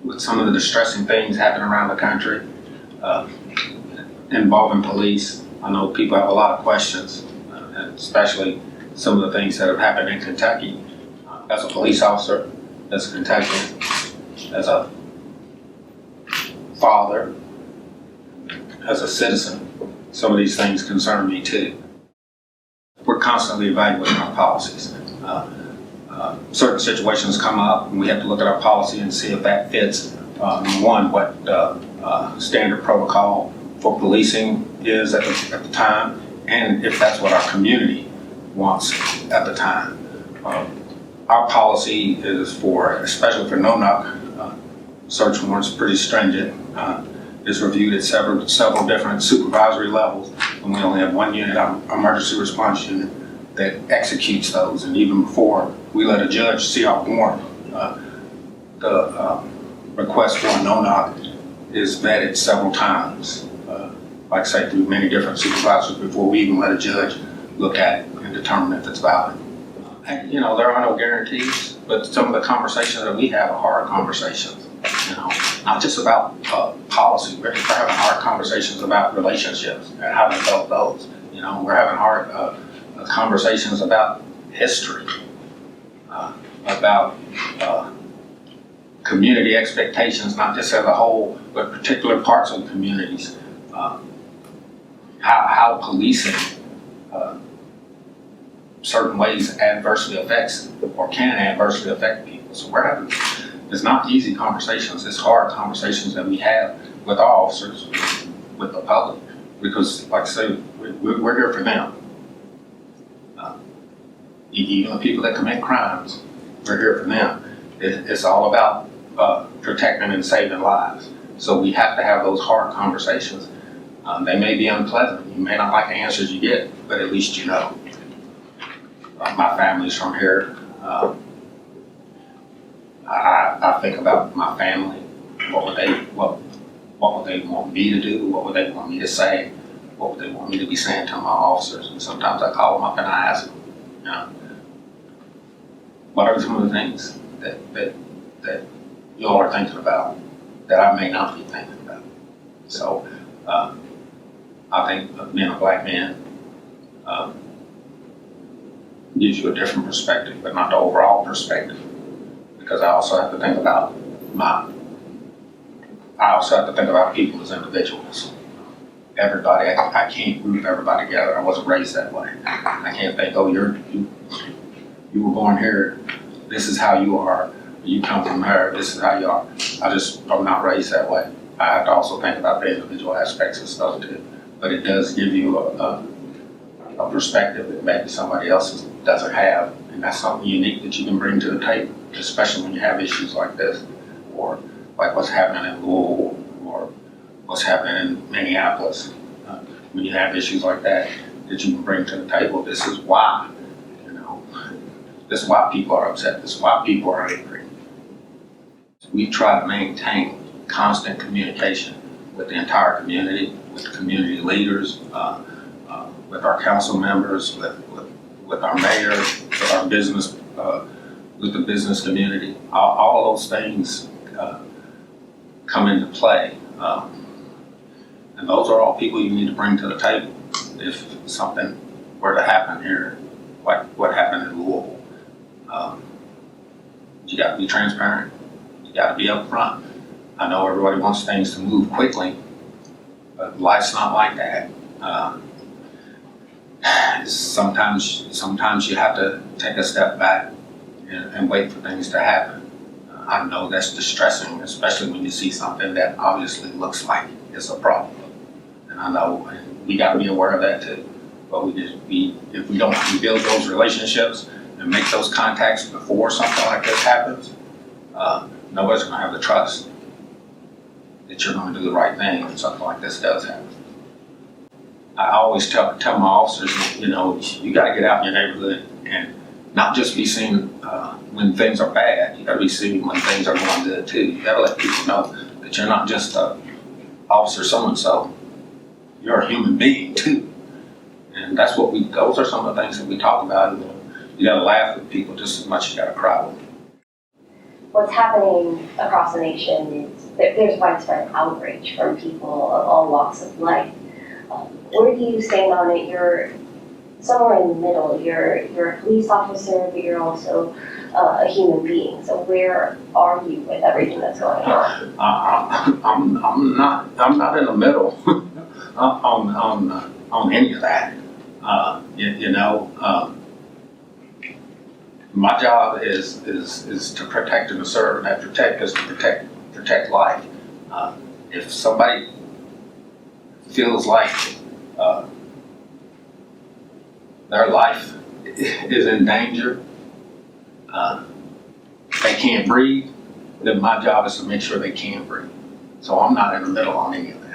with some of the distressing things happening around the country involving police. I know people have a lot of questions, especially some of the things that have happened in Kentucky. As a police officer, as a Kentuckian, as a father, as a citizen, some of these things concern me too. We're constantly evaluating our policies. Certain situations come up and we have to look at our policy and see if that fits, one, what standard protocol for policing is at the time, and if that's what our community wants at the time. Our policy is for, especially for no-knock search warrants, pretty stringent. It's reviewed at several different supervisory levels, and we only have one unit, our emergency response unit, that executes those. And even before we let a judge see our warrant, the request for a no-knock is vetted several times, like I say, through many different supervisors before we even let a judge look at it and determine if it's valid. And, you know, there are no guarantees, but some of the conversations that we have are hard conversations. You know, not just about policy. We're having hard conversations about relationships and how to develop those. You know, we're having hard conversations about history, about community expectations, not just as a whole, but particular parts of communities. How policing certain ways adversely affects or can adversely affect people. So we're having, it's not easy conversations, it's hard conversations that we have with our officers, with the public, because like I say, we're here for them. Even the people that commit crimes, we're here for them. It's all about protecting and saving lives. So we have to have those hard conversations. They may be unpleasant. You may not like the answers you get, but at least you know. My family's from here. I think about my family. What would they want me to do? What would they want me to say? What would they want me to be saying to my officers? And sometimes I call them up and I ask them, you know, what are some of the things that you all are thinking about that I may not be thinking about? So I think being a black man gives you a different perspective, but not the overall perspective, because I also have to think about people as individuals. Everybody, I can't group everybody together. I wasn't raised that way. I can't think, oh, you were born here, this is how you are. You come from there, this is how you are. I'm not raised that way. I have to also think about the individual aspects of stuff too. But it does give you a perspective that maybe somebody else doesn't have, and that's something unique that you can bring to the table, especially when you have issues like this, or like what's happening in Louisville, or what's happening in Minneapolis. When you have issues like that you can bring to the table, this is why, you know, this is why people are upset, this is why people are angry. We try to maintain constant communication with the entire community, with the community leaders, with our council members, with our mayor, with our business, with the business community. All of those things come into play. And those are all people you need to bring to the table if something were to happen here, like what happened in Louisville. You got to be transparent. You got to be upfront. I know everybody wants things to move quickly, but life's not like that. Sometimes you have to take a step back and wait for things to happen. I know that's distressing, especially when you see something that obviously looks like it's a problem. And I know we got to be aware of that too. But if we don't build those relationships and make those contacts before something like this happens, nobody's going to have the trust that you're going to do the right thing when something like this does happen. I always tell my officers, you know, you got to get out in your neighborhood and not just be seen when things are bad. You got to be seen when things are going good too. You got to let people know that you're not just officer so-and-so. You're a human being too. And that's what those are some of the things that we talk about. You got to laugh with people just as much as you got to cry with them. what's happening across the nation is there's widespread outrage from people of all walks of life. Where do you stand on it? You're somewhere in the middle. You're a police officer, but you're also a human being. So where are you with everything that's going on? I'm not in the middle on any of that. My job is to protect and to serve, and that protect is to protect life. If somebody feels like their life is in danger, they can't breathe, then my job is to make sure they can breathe. So I'm not in the middle on any of that.